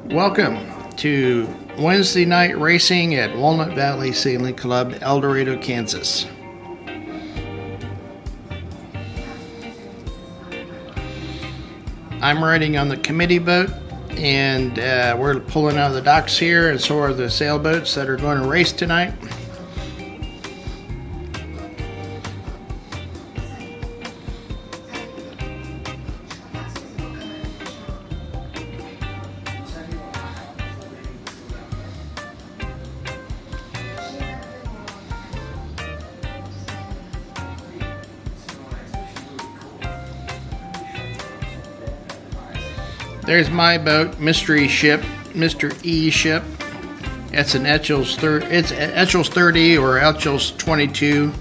Welcome to Wednesday night racing at Walnut Valley Sailing Club, El Dorado, Kansas. I'm riding on the committee boat, and we're pulling out of the docks here, and so are the sailboats that are going to race tonight. There's my boat, Mystery Ship, Mr. E Ship. It's an Etchells 30 or Etchells 22.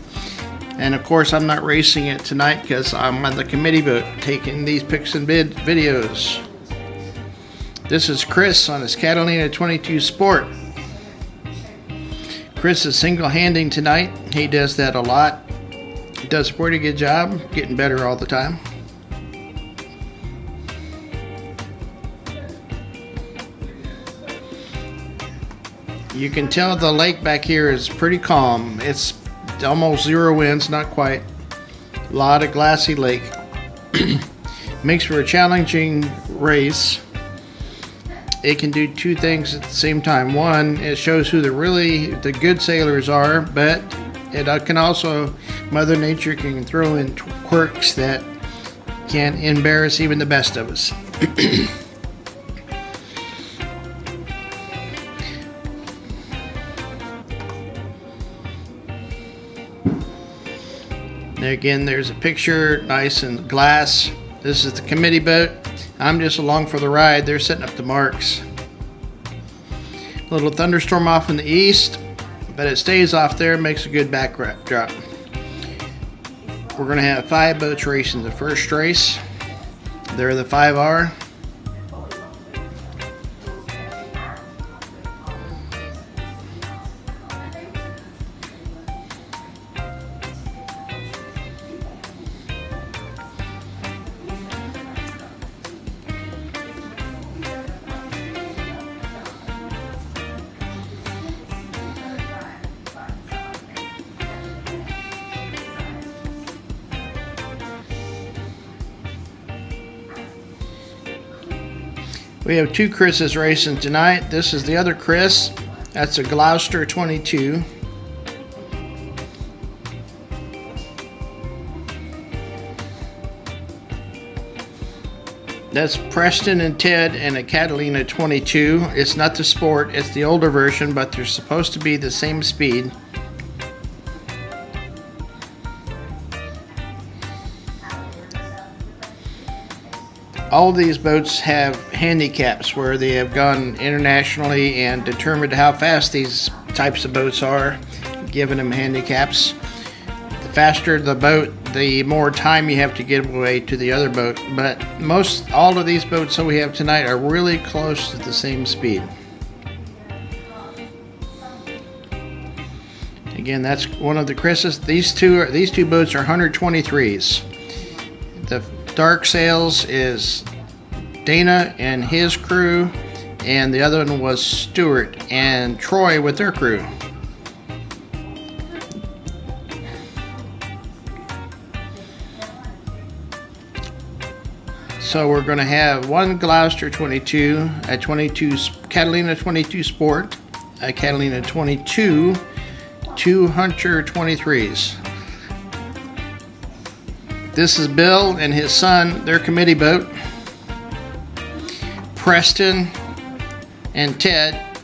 And of course, I'm not racing it tonight because I'm on the committee boat taking these pics and videos. This is Chris on his Catalina 22 Sport. Chris is single-handing tonight. He does that a lot. He does a pretty good job, getting better all the time. You can tell the lake back here is pretty calm. It's almost zero winds, not quite. A lot of glassy lake. Makes for a challenging race. It can do two things at the same time. One, it shows who the good sailors are, but it can also, Mother Nature can throw in quirks that can embarrass even the best of us. Again, there's a picture, nice and glass. This is the committee boat. I'm just along for the ride. They're setting up the marks. A little thunderstorm off in the east, but it stays off there, makes a good backdrop. We're going to have 5 boats racing the first race. They're the 5R. We have 2 Chris's racing tonight. This is the other Chris. That's a Gloucester 22. That's Preston and Ted and a Catalina 22. It's not the Sport, it's the older version, but they're supposed to be the same speed. All of these boats have handicaps where they have gone internationally and determined how fast these types of boats are, giving them handicaps. The faster the boat, the more time you have to give away to the other boat. But all of these boats that we have tonight are really close to the same speed. Again, that's one of the Chris's. These two boats are 123s. The dark sails is Dana and his crew, and the other one was Stuart and Troy with their crew. So we're going to have one Gloucester 22, a Catalina 22 Sport, a Catalina 22, 2 Hunter 23s. This is Bill and his son, their committee boat. Preston and Ted.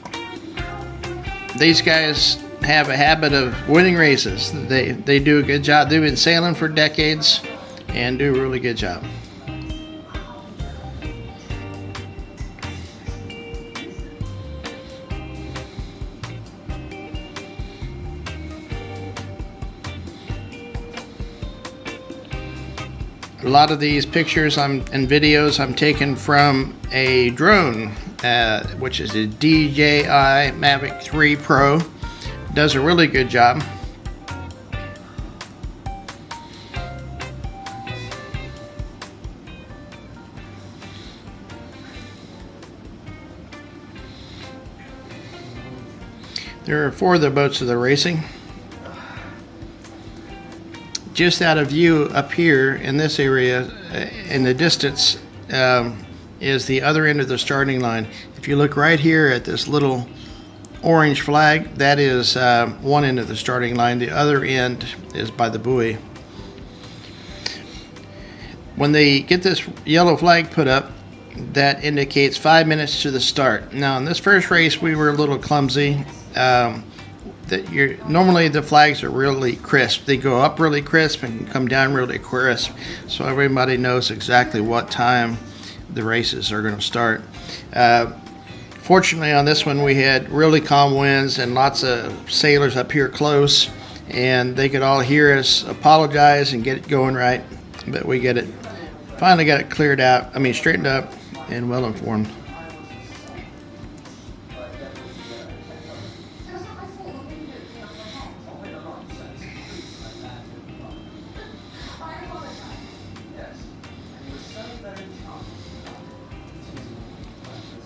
These guys have a habit of winning races. They do a good job. They've been sailing for decades and do a really good job. A lot of these pictures and videos I'm taking from a drone, which is a DJI Mavic 3 Pro. Does a really good job. There are 4 of the boats that are racing. Just out of view up here in this area, in the distance, is the other end of the starting line. If you look right here at this little orange flag, that is one end of the starting line. The other end is by the buoy. When they get this yellow flag put up, that indicates 5 minutes to the start. Now in this first race we were a little clumsy. Normally the flags are really crisp. They go up really crisp and come down really crisp, so everybody knows exactly what time the races are going to start. Fortunately on this one we had really calm winds and lots of sailors up here close, and they could all hear us apologize and get it going right. But we finally got it cleared out, straightened up and well informed.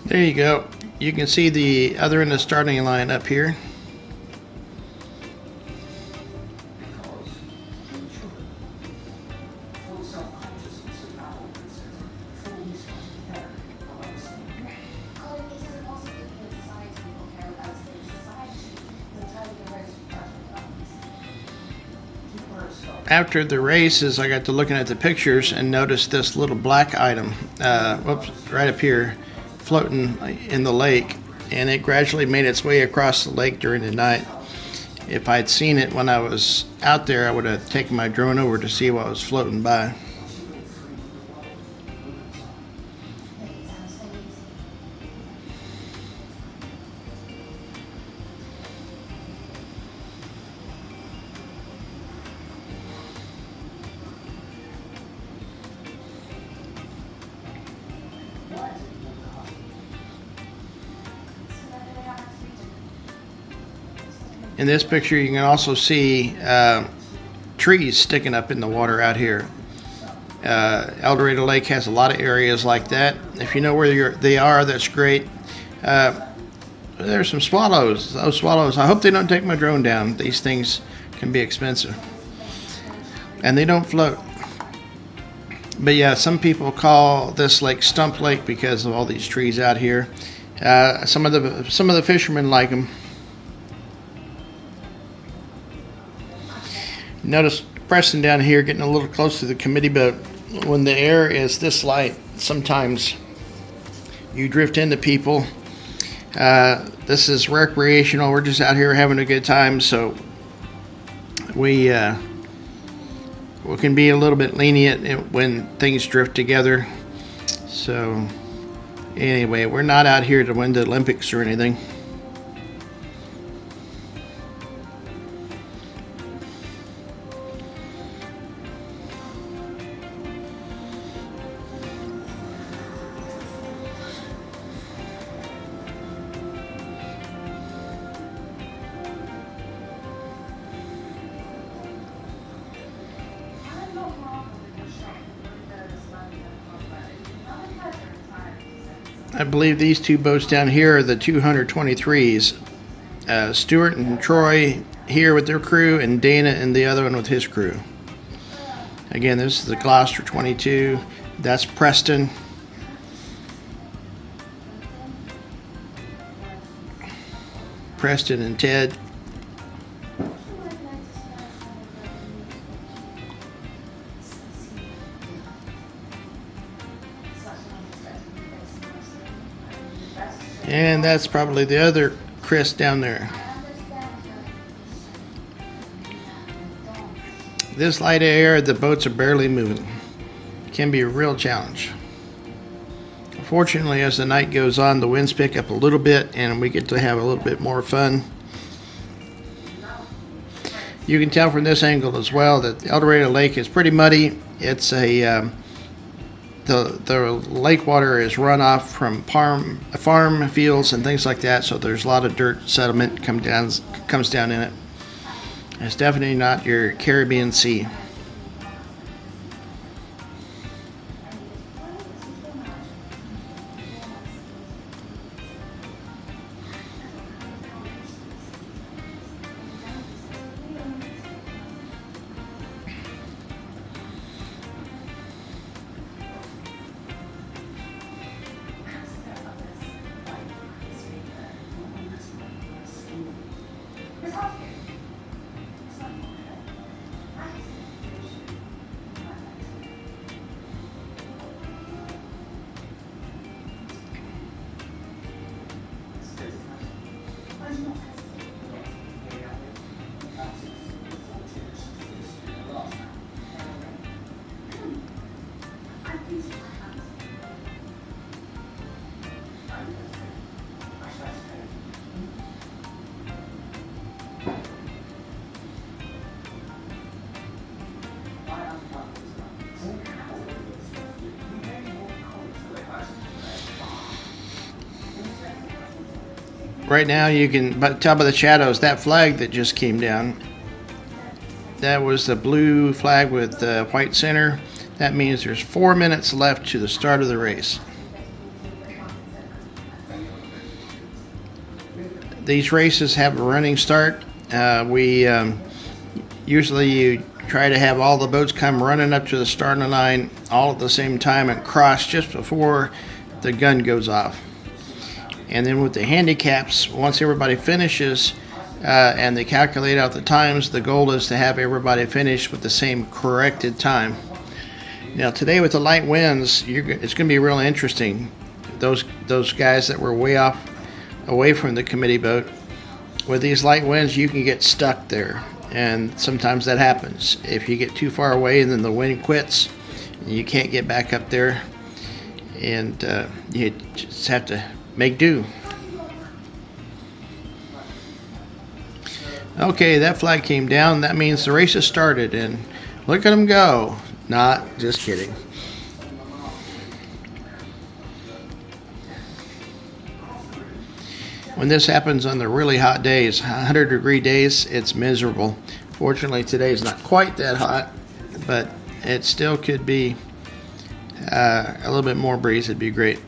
There you go. You can see the other end of the starting line up here. After the races, I got to looking at the pictures and noticed this little black item, right up here, floating in the lake, and it gradually made its way across the lake during the night. If I'd seen it when I was out there, I would have taken my drone over to see what was floating by. In this picture you can also see trees sticking up in the water out here. El Dorado Lake has a lot of areas like that. If you know where they are, that's great. There's some swallows. Those swallows, I hope they don't take my drone down. These things can be expensive. And they don't float. But yeah, some people call this lake Stump Lake because of all these trees out here. Some of the fishermen like them. Notice Preston down here getting a little close to the committee boat. When the air is this light, sometimes you drift into people. This is recreational. We're just out here having a good time, so we can be a little bit lenient when things drift together. So anyway, we're not out here to win the Olympics or anything. I believe these 2 boats down here are the 223s. Stuart and Troy here with their crew, and Dana and the other one with his crew. Again, this is the Gloucester 22. That's Preston. Preston and Ted. And that's probably the other Chris down there. This light air, the boats are barely moving. It can be a real challenge. Fortunately, as the night goes on, the winds pick up a little bit and we get to have a little bit more fun. You can tell from this angle as well that El Dorado Lake is pretty muddy. It's the lake water is runoff from farm fields and things like that, so there's a lot of dirt sediment comes down in it. It's definitely not your Caribbean Sea. right now you can tell by the shadows that flag that just came down. That was the blue flag with the white center. That means there's 4 minutes left to the start of the race. These races have a running start. Usually you try to have all the boats come running up to the starting line all at the same time and cross just before the gun goes off. And then with the handicaps, once everybody finishes and they calculate out the times, the goal is to have everybody finish with the same corrected time. Now today with the light winds, it's going to be really interesting. Those guys that were away from the committee boat, with these light winds you can get stuck there, and sometimes that happens. If you get too far away, then the wind quits and you can't get back up there, and you just have to make do. Okay, that flag came down. That means the race has started, and look at them go. Not just kidding. When this happens on the really hot days, 100-degree days, it's miserable. Fortunately, today is not quite that hot, but it still could be a little bit more breeze. It'd be great.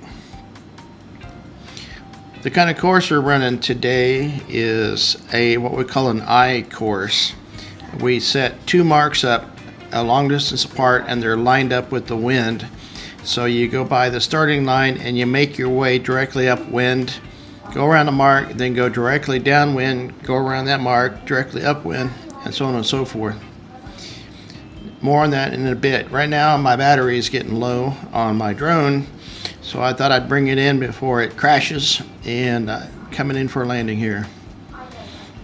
The kind of course we're running today is what we call an I course. We set 2 marks up a long distance apart, and they're lined up with the wind. So you go by the starting line and you make your way directly upwind, go around the mark, then go directly downwind, go around that mark, directly upwind, and so on and so forth. More on that in a bit. Right now my battery is getting low on my drone, so I thought I'd bring it in before it crashes, and coming in for a landing here.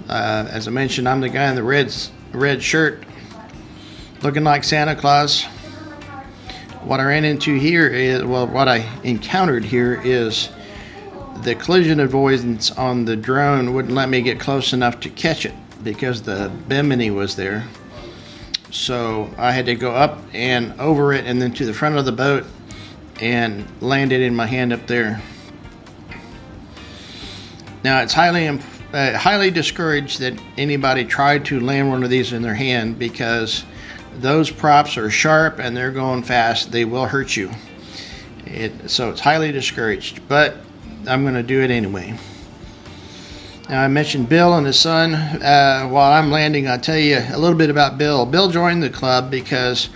As I mentioned, I'm the guy in the red shirt looking like Santa Claus. What I ran into here is, what I encountered here is the collision avoidance on the drone wouldn't let me get close enough to catch it because the bimini was there. So I had to go up and over it and then to the front of the boat and land it in my hand up there. Now it's highly discouraged that anybody try to land one of these in their hand, because those props are sharp and they're going fast. They will hurt you. So it's highly discouraged, but I'm going to do it anyway. Now I mentioned Bill and his son. While I'm landing, I'll tell you a little bit about Bill. Bill joined the club because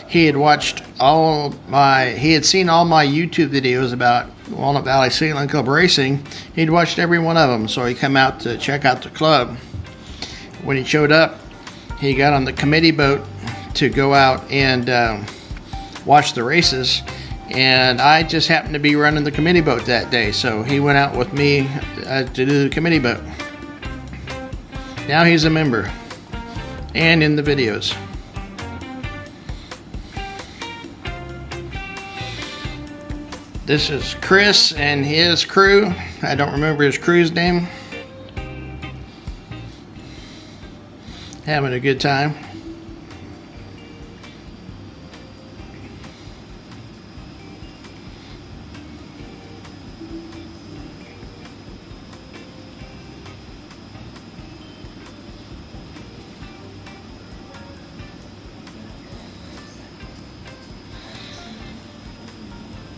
he had seen all my YouTube videos about Walnut Valley Sailing Club racing. He'd watched every one of them, so he came out to check out the club. When he showed up, he got on the committee boat to go out and watch the races, and I just happened to be running the committee boat that day, so he went out with me to do the committee boat. Now he's a member and in the videos. This is Chris and his crew. I don't remember his crew's name. Having a good time.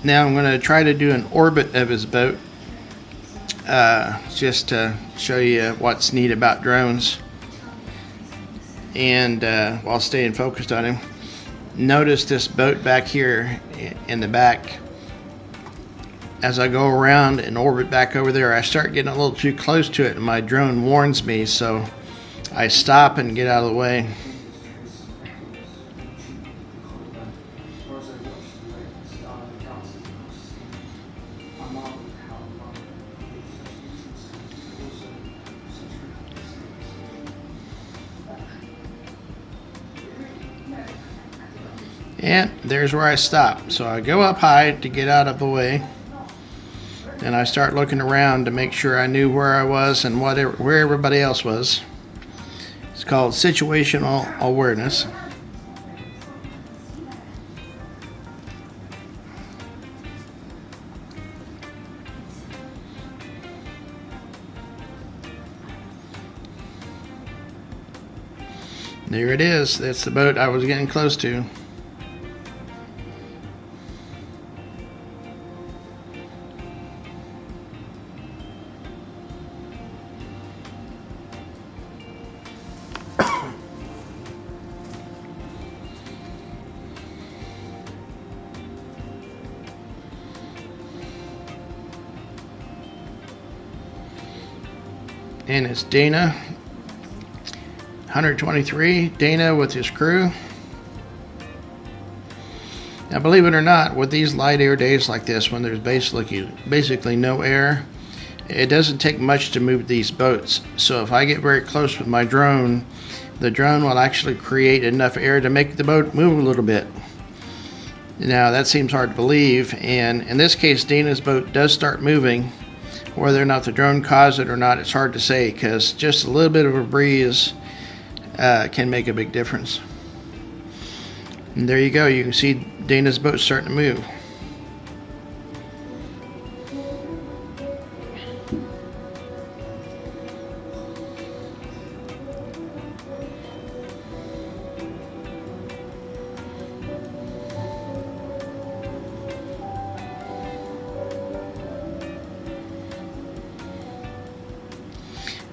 Now I'm going to try to do an orbit of his boat, just to show you what's neat about drones, and while staying focused on him. Notice this boat back here in the back. As I go around and orbit back over there, I start getting a little too close to it and my drone warns me, so I stop and get out of the way. And there's where I stop. So I go up high to get out of the way, and I start looking around to make sure I knew where I was and where everybody else was. It's called situational awareness. There it is. That's the boat I was getting close to. And it's Dana, 123, Dana with his crew. Now, believe it or not, with these light air days like this, when there's basically no air, it doesn't take much to move these boats. So if I get very close with my drone, the drone will actually create enough air to make the boat move a little bit. Now, that seems hard to believe, and in this case, Dana's boat does start moving. Whether or not the drone caused it or not, it's hard to say, because just a little bit of a breeze can make a big difference. And there you go. You can see Dana's boat starting to move.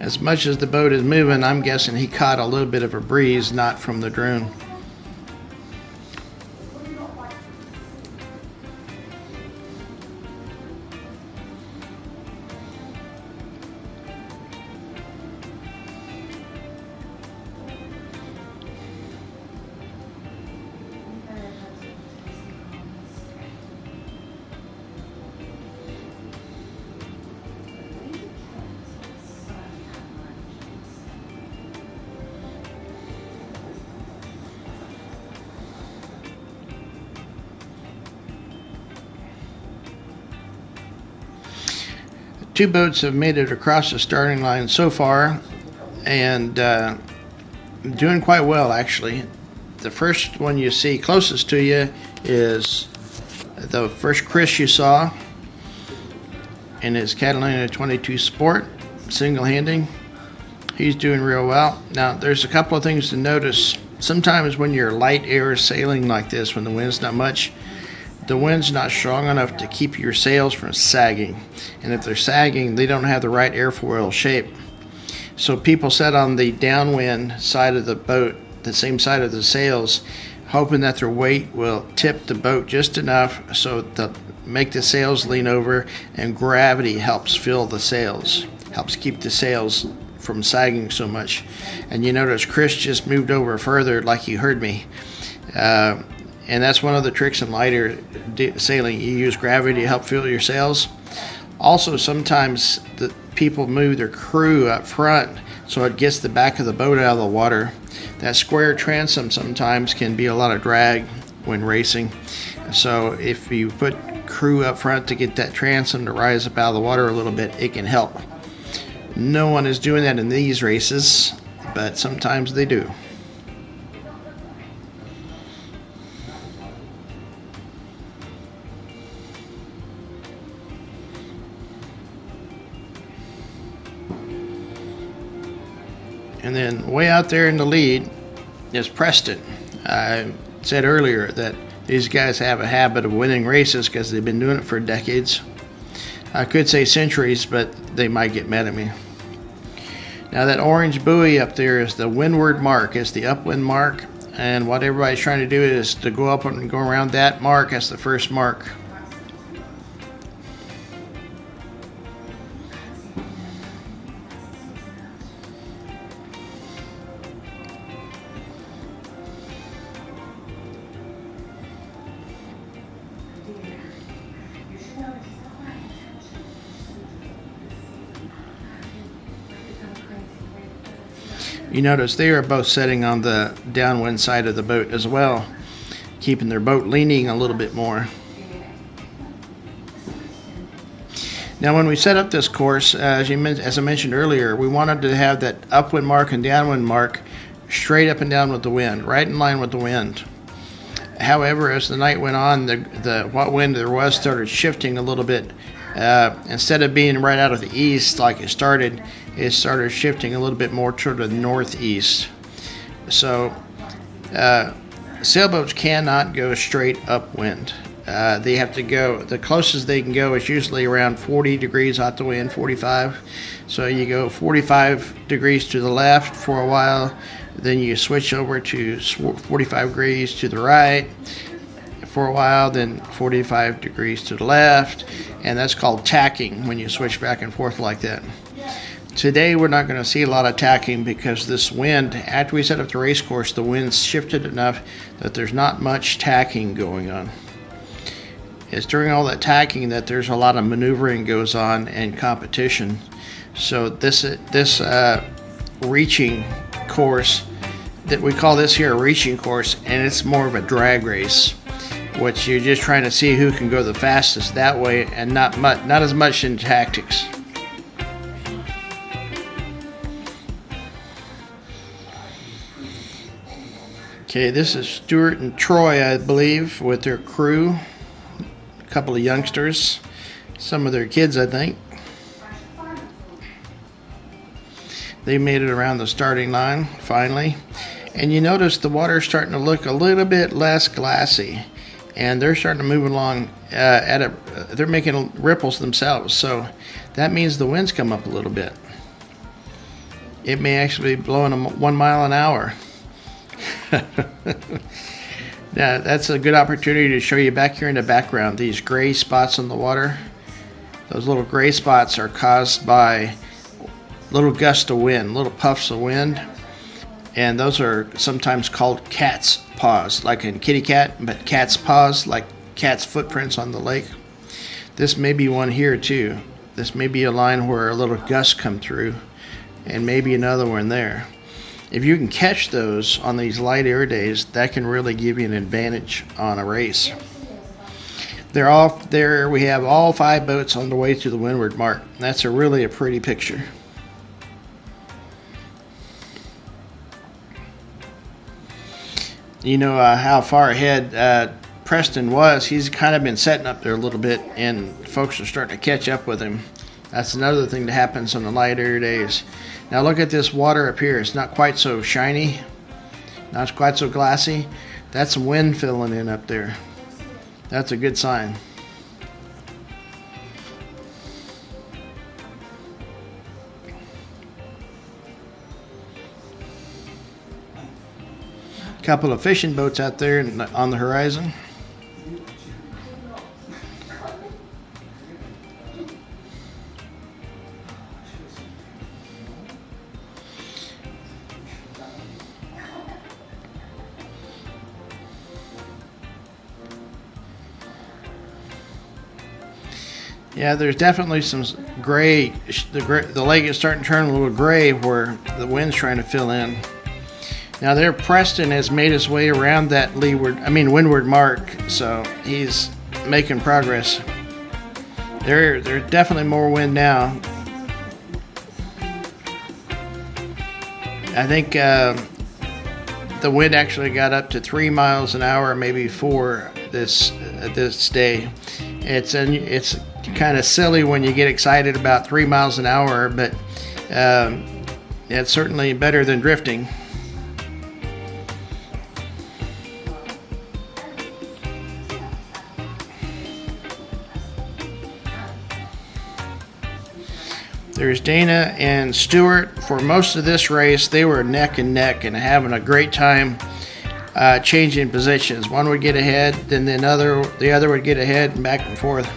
As much as the boat is moving, I'm guessing he caught a little bit of a breeze, not from the drone. Two boats have made it across the starting line so far, and doing quite well, actually. The first one you see closest to you is the first Chris you saw in his Catalina 22 Sport, single-handing. He's doing real well. Now, there's a couple of things to notice. Sometimes when you're light air sailing like this, when the wind's not much, the wind's not strong enough to keep your sails from sagging. And if they're sagging, they don't have the right airfoil shape. So people sit on the downwind side of the boat, the same side of the sails, hoping that their weight will tip the boat just enough so to make the sails lean over, and gravity helps fill the sails, helps keep the sails from sagging so much. And you notice Chris just moved over further, like you heard me. And that's one of the tricks in light air sailing. You use gravity to help fill your sails. Also, sometimes the people move their crew up front so it gets the back of the boat out of the water. That square transom sometimes can be a lot of drag when racing. So if you put crew up front to get that transom to rise up out of the water a little bit, it can help. No one is doing that in these races, but sometimes they do. And then way out there in the lead is Preston. I said earlier that these guys have a habit of winning races because they've been doing it for decades. I could say centuries, but they might get mad at me. Now that orange buoy up there is the windward mark, it's the upwind mark, and what everybody's trying to do is to go up and go around that mark as the first mark. You notice they are both sitting on the downwind side of the boat as well, keeping their boat leaning a little bit more. Now when we set up this course, as I mentioned earlier, we wanted to have that upwind mark and downwind mark straight up and down with the wind, right in line with the wind. However, as the night went on, what wind there was started shifting a little bit. Instead of being right out of the east like it started shifting a little bit more toward the northeast. So sailboats cannot go straight upwind. They have to go, the closest they can go is usually around 40 degrees out the wind, 45. So you go 45 degrees to the left for a while, then you switch over to 45 degrees to the right for a while, then 45 degrees to the left, and that's called tacking when you switch back and forth like that. Today we're not going to see a lot of tacking because this wind, after we set up the race course, the wind's shifted enough that there's not much tacking going on. It's during all that tacking that there's a lot of maneuvering goes on and competition. So this reaching course, that we call this here a reaching course, and it's more of a drag race, which you're just trying to see who can go the fastest that way, and not as much in tactics. Okay, this is Stuart and Troy, I believe, with their crew. A couple of youngsters, some of their kids, I think. They made it around the starting line finally, and you notice the water's starting to look a little bit less glassy, and they're starting to move along they're making ripples themselves, so that means the wind's come up a little bit. It may actually be blowing them 1 mile an hour. Now, that's a good opportunity to show you back here in the background these gray spots on the water. Those little gray spots are caused by little gusts of wind, little puffs of wind, and those are sometimes called cat's paws, like in kitty cat, but cat's paws, like cat's footprints on the lake. This may be one here too. This may be a line where a little gust come through, and maybe another one there. If you can catch those on these light air days, that can really give you an advantage on a race. They're all there. We have all 5 boats on the way to the windward mark. That's really a pretty picture. You know how far ahead Preston was. He's kind of been setting up there a little bit, and folks are starting to catch up with him. That's another thing that happens on the light air days. Now look at this water up here. It's not quite so shiny, not quite so glassy. That's wind filling in up there. That's a good sign. A couple of fishing boats out there on the horizon. Yeah, there's definitely some gray. The lake is starting to turn a little gray where the wind's trying to fill in. Now there, Preston has made his way around that windward mark, so he's making progress. There's definitely more wind now. I think the wind actually got up to 3 miles an hour, maybe 4 this day. It's kind of silly when you get excited about 3 miles an hour, but it's certainly better than drifting. There's Dana and Stuart. For most of this race, they were neck and neck and having a great time changing positions. One would get ahead, then the other would get ahead, and back and forth.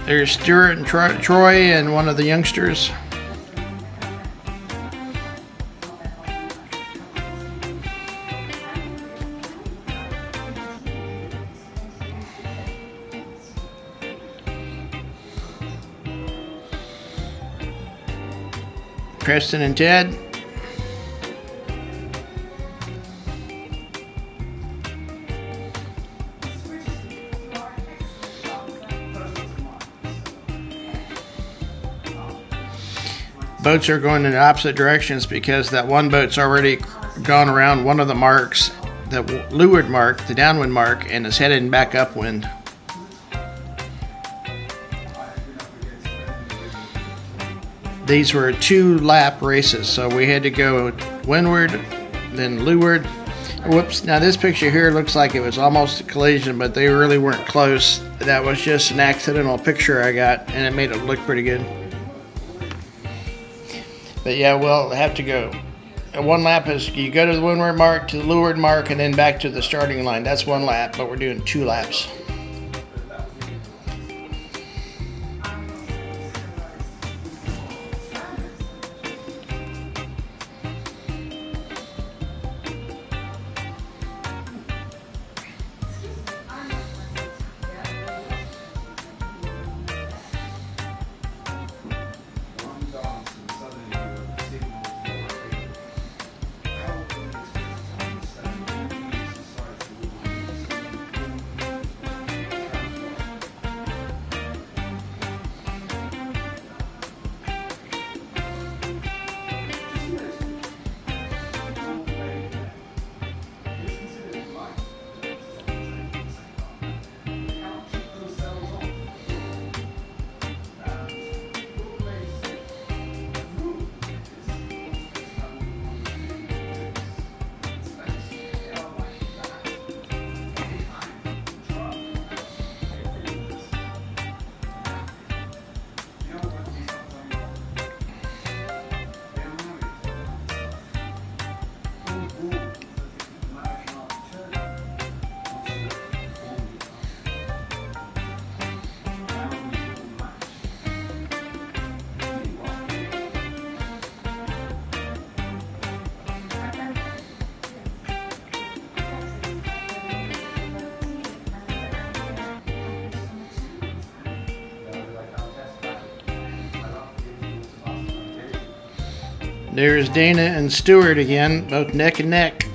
There's Stuart and Troy and one of the youngsters. Preston and Ted. Boats are going in the opposite directions because that one boat's already gone around one of the marks, the leeward mark, the downwind mark, and is heading back upwind. These were 2-lap races, so we had to go windward, then leeward. Whoops, now this picture here looks like it was almost a collision, but they really weren't close. That was just an accidental picture I got, and it made it look pretty good. But yeah, we'll have to go. 1 lap is you go to the windward mark, to the leeward mark, and then back to the starting line. That's 1 lap, but we're doing 2 laps. There's Dana and Stewart again, both neck and neck.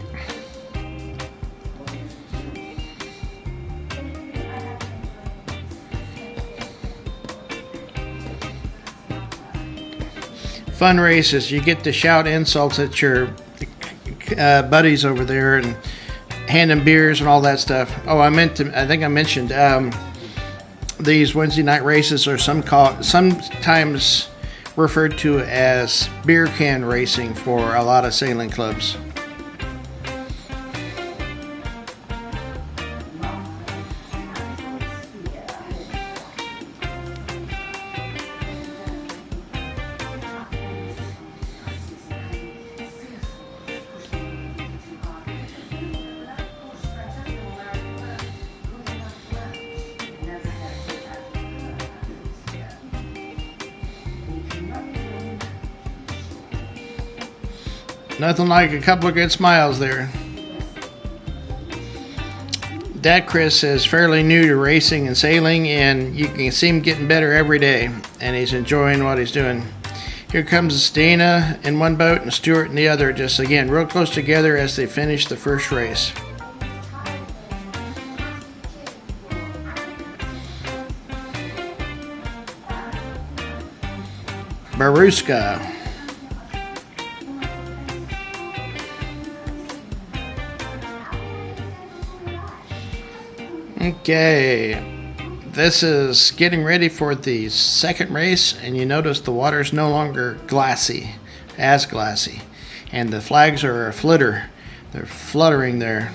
Fun races. You get to shout insults at your buddies over there and hand them beers and all that stuff. Oh, I think I mentioned these Wednesday night races are sometimes referred to as beer can racing for a lot of sailing clubs. Nothing like a couple of good smiles there. Dad Chris is fairly new to racing and sailing, and you can see him getting better every day, and he's enjoying what he's doing. Here comes Dana in one boat and Stuart in the other, just again real close together as they finish the first race. Baruska. Okay, this is getting ready for the second race, and you notice the water's no longer as glassy, and the flags are a flitter. They're fluttering there.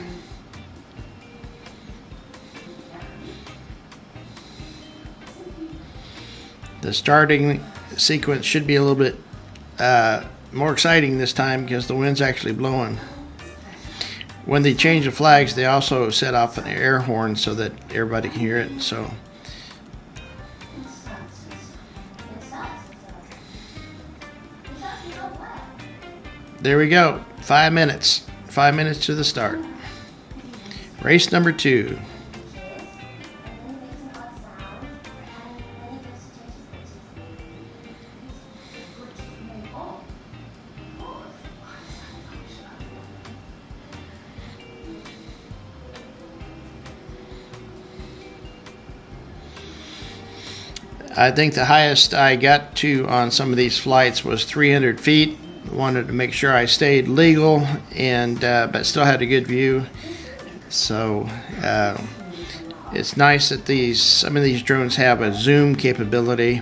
The starting sequence should be a little bit more exciting this time because the wind's actually blowing. When they change the flags, they also set off an air horn so that everybody can hear it. So there we go. 5 minutes. 5 minutes to the start. Race number 2. I think the highest I got to on some of these flights was 300 feet. Wanted to make sure I stayed legal, and but still had a good view. So it's nice that some of these drones have a zoom capability.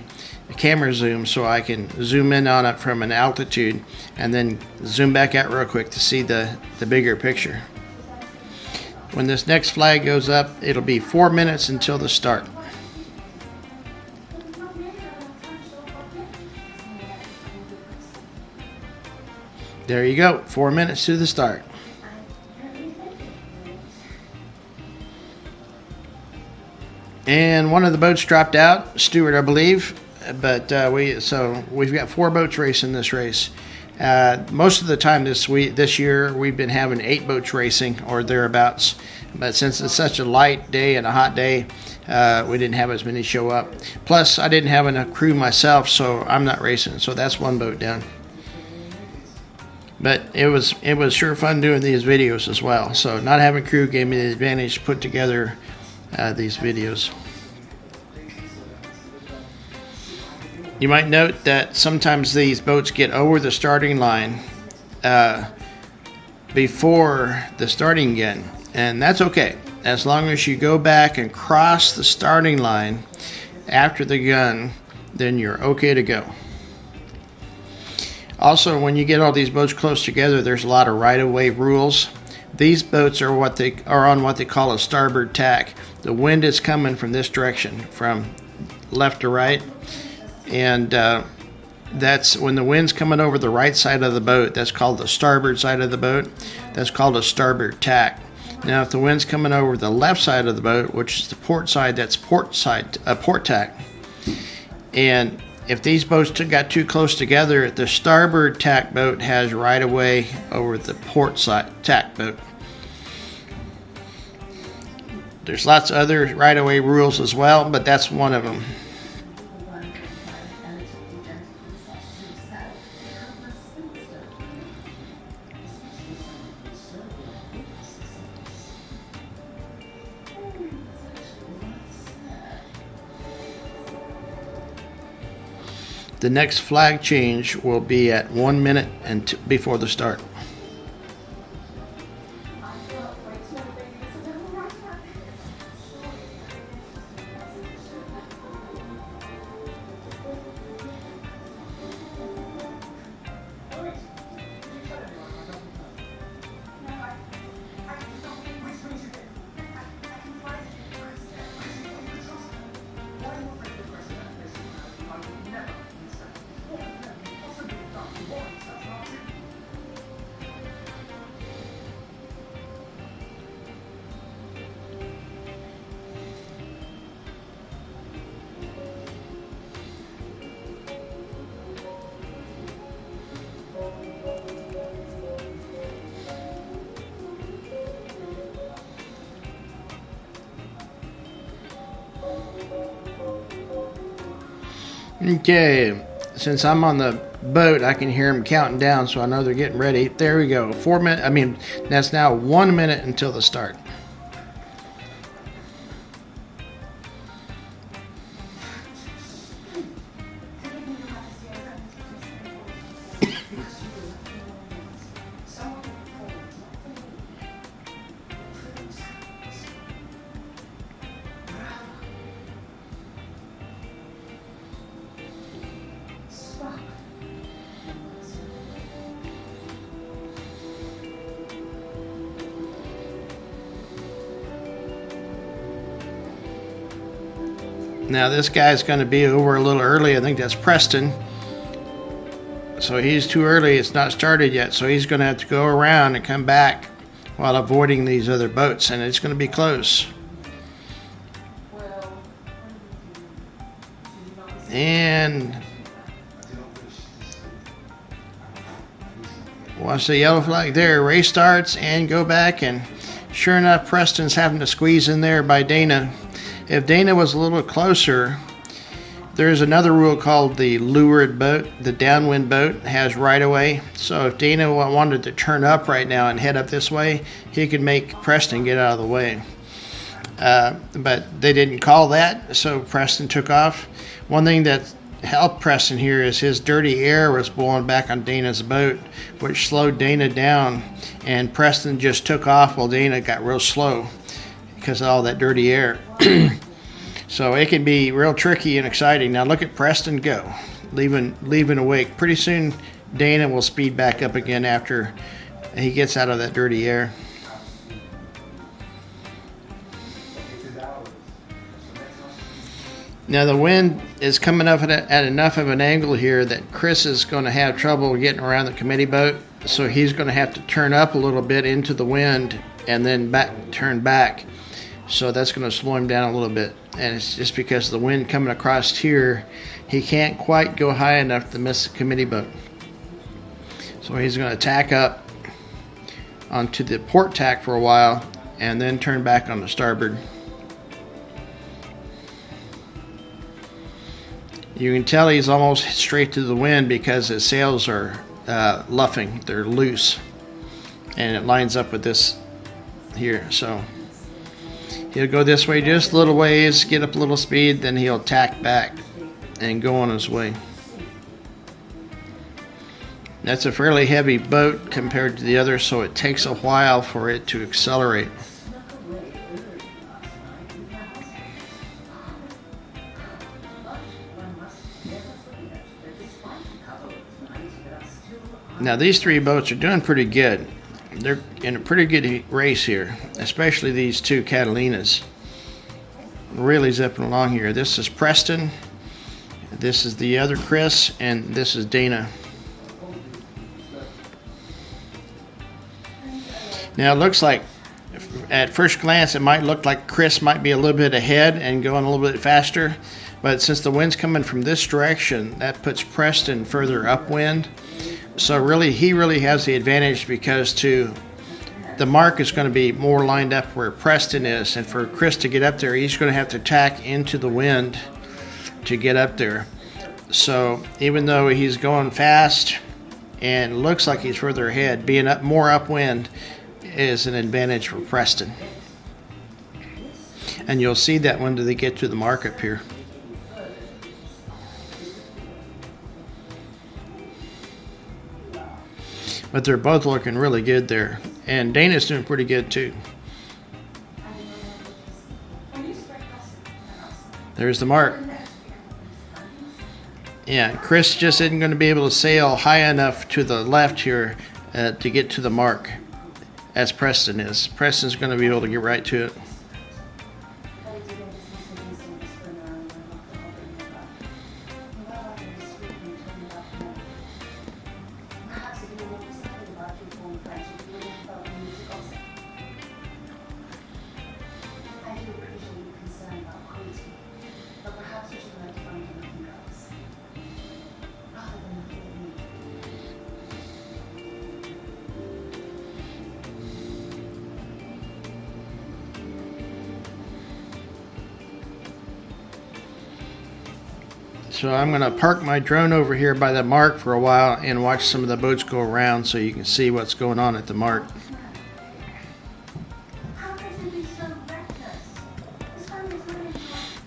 camera zoom so I can zoom in on it from an altitude and then zoom back out real quick to see the bigger picture. When this next flag goes up, it'll be 4 minutes until the start. There you go, 4 minutes to the start. And one of the boats dropped out, Stewart, I believe. But we've got 4 boats racing this race. Most of the time this year we've been having 8 boats racing or thereabouts. But since it's such a light day and a hot day, we didn't have as many show up. Plus, I didn't have enough crew myself, so I'm not racing. So that's 1 boat down. But it was sure fun doing these videos as well. So not having crew gave me the advantage to put together these videos. You might note that sometimes these boats get over the starting line before the starting gun, and that's okay as long as you go back and cross the starting line after the gun, then you're okay to go. Also, when you get all these boats close together, there's a lot of right-of-way rules. These boats are on what they call a starboard tack. The wind is coming from this direction, from left to right, and that's when the wind's coming over the right side of the boat. That's called the starboard side of the boat. That's called a starboard tack. Now, if the wind's coming over the left side of the boat, which is the port side, that's port tack. And if these boats got too close together, the starboard tack boat has right of way over the port side tack boat. There's lots of other right of way rules as well, but that's one of them. The next flag change will be at 1 minute before the start. Okay, since I'm on the boat, I can hear them counting down, so I know they're getting ready. There we go. 4 minutes. That's now 1 minute until the start. Now this guy's going to be over a little early. I think that's Preston. So he's too early. It's not started yet. So he's going to have to go around and come back while avoiding these other boats. And it's going to be close. And watch the yellow flag there. Race starts and go back. And sure enough, Preston's having to squeeze in there by Dana. If Dana was a little closer, there's another rule called the leeward boat. The downwind boat has right of way. So if Dana wanted to turn up right now and head up this way, he could make Preston get out of the way. But they didn't call that, so Preston took off. One thing that helped Preston here is his dirty air was blowing back on Dana's boat, which slowed Dana down, and Preston just took off while Dana got real slow because of all that dirty air. So it can be real tricky and exciting. Now look at Preston go, leaving a wake. Pretty soon Dana will speed back up again after he gets out of that dirty air. Now the wind is coming up at enough of an angle here that Chris is going to have trouble getting around the committee boat. So he's going to have to turn up a little bit into the wind and then turn back. So that's going to slow him down a little bit. And it's just because the wind coming across here, he can't quite go high enough to miss the committee boat. So he's going to tack up onto the port tack for a while and then turn back on the starboard. You can tell he's almost straight to the wind because his sails are luffing. They're loose. And it lines up with this here. So he'll go this way just a little ways, get up a little speed, then he'll tack back and go on his way. That's a fairly heavy boat compared to the other, so it takes a while for it to accelerate. Now these three boats are doing pretty good. They're in a pretty good race here, especially these two Catalinas. Really zipping along here. This is Preston, this is the other Chris, and this is Dana. Now it looks like, at first glance, it might look like Chris might be a little bit ahead and going a little bit faster, but since the wind's coming from this direction, that puts Preston further upwind. So really, he really has the advantage because the mark is going to be more lined up where Preston is, and for Chris to get up there, he's going to have to tack into the wind to get up there. So even though he's going fast and looks like he's further ahead, being up more upwind is an advantage for Preston. And you'll see that when they get to the mark up here. But they're both looking really good there. And Dana's doing pretty good too. There's the mark. Yeah, Chris just isn't going to be able to sail high enough to the left here to get to the mark as Preston is. Preston's going to be able to get right to it. So I'm going to park my drone over here by the mark for a while and watch some of the boats go around so you can see what's going on at the mark.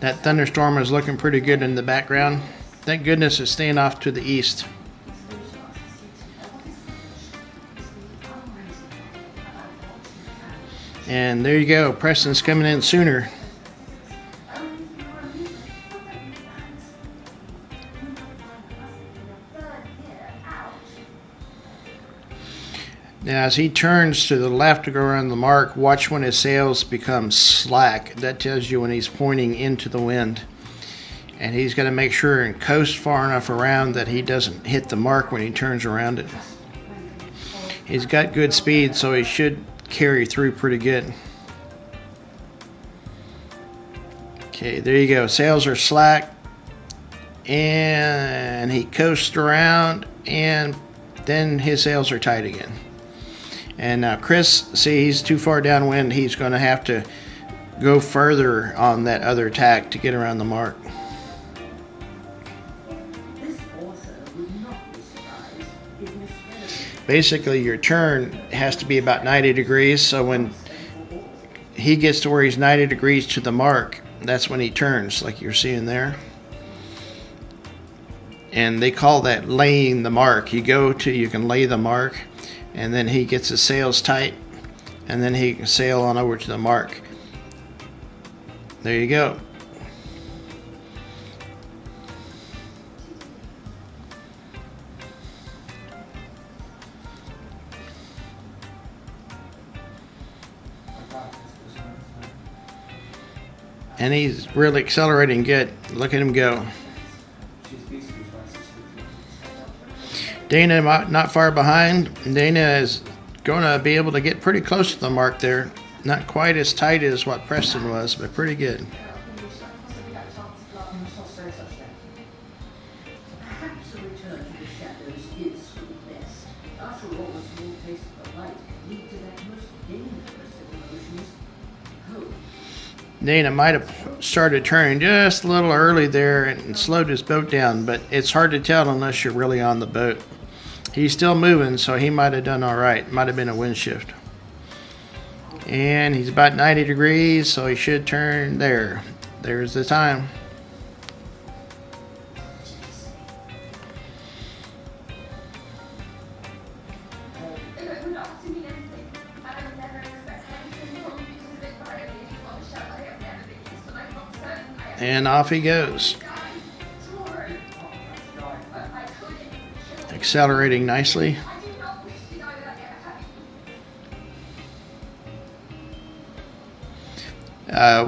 That thunderstorm is looking pretty good in the background. Thank goodness it's staying off to the east. And there you go, Preston's coming in sooner. Now as he turns to the left to go around the mark, watch when his sails become slack. That tells you when he's pointing into the wind. And he's got to make sure and coast far enough around that he doesn't hit the mark when he turns around it. He's got good speed, so he should carry through pretty good. Okay, there you go. Sails are slack. And he coasts around, and then his sails are tight again. And now Chris, see, he's too far downwind. He's going to have to go further on that other tack to get around the mark. Basically, your turn has to be about 90 degrees. So when he gets to where he's 90 degrees to the mark, that's when he turns, like you're seeing there. And they call that laying the mark. You can lay the mark. And then he gets his sails tight, and then he can sail on over to the mark. There you go. And he's really accelerating good. Look at him go. Dana not far behind. Dana is going to be able to get pretty close to the mark there. Not quite as tight as what Preston was, but pretty good. Dana might have started turning just a little early there and slowed his boat down, but it's hard to tell unless you're really on the boat. He's still moving, so he might have done all right. Might have been a wind shift. And he's about 90 degrees, so he should turn there. There's the time. And off he goes. Accelerating nicely.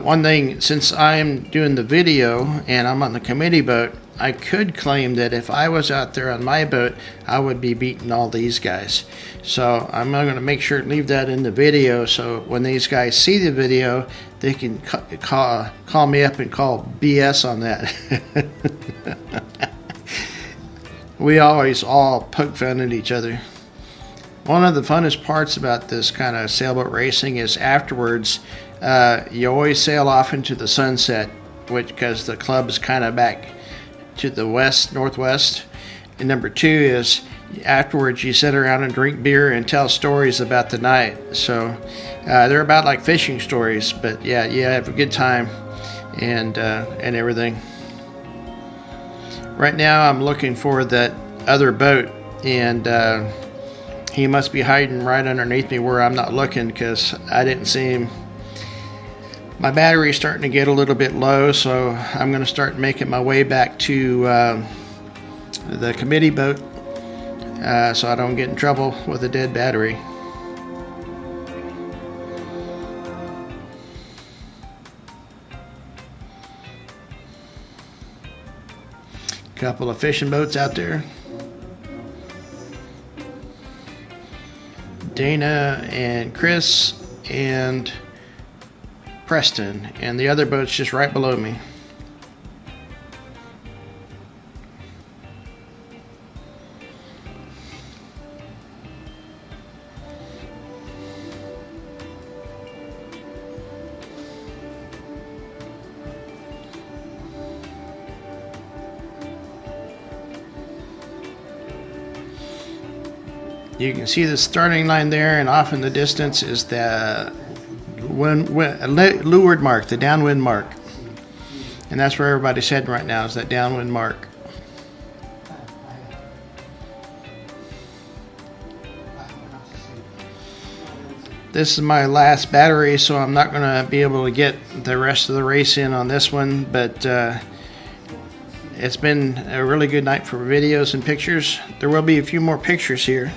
One thing, since I'm doing the video and I'm on the committee boat, I could claim that if I was out there on my boat, I would be beating all these guys. So I'm going to make sure to leave that in the video, so when these guys see the video, they can call me up and call BS on that. We always all poke fun at each other. One of the funnest parts about this kind of sailboat racing is afterwards, you always sail off into the sunset, because the club is kind of back to the west, northwest. And number two is afterwards you sit around and drink beer and tell stories about the night. So they're about like fishing stories, but yeah, you have a good time and everything. Right now I'm looking for that other boat, and he must be hiding right underneath me where I'm not looking, because I didn't see him. My battery's starting to get a little bit low, so I'm going to start making my way back to the committee boat so I don't get in trouble with a dead battery. Couple of fishing boats out there. Dana and Chris and Preston, and the other boat's just right below me. You can see the starting line there, and off in the distance is the leeward mark, the downwind mark. And that's where everybody's heading right now, is that downwind mark. This is my last battery, so I'm not going to be able to get the rest of the race in on this one, but it's been a really good night for videos and pictures. There will be a few more pictures here.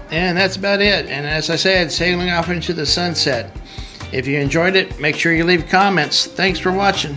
And that's about it. And as I said, sailing off into the sunset. If you enjoyed it, make sure you leave comments. Thanks for watching.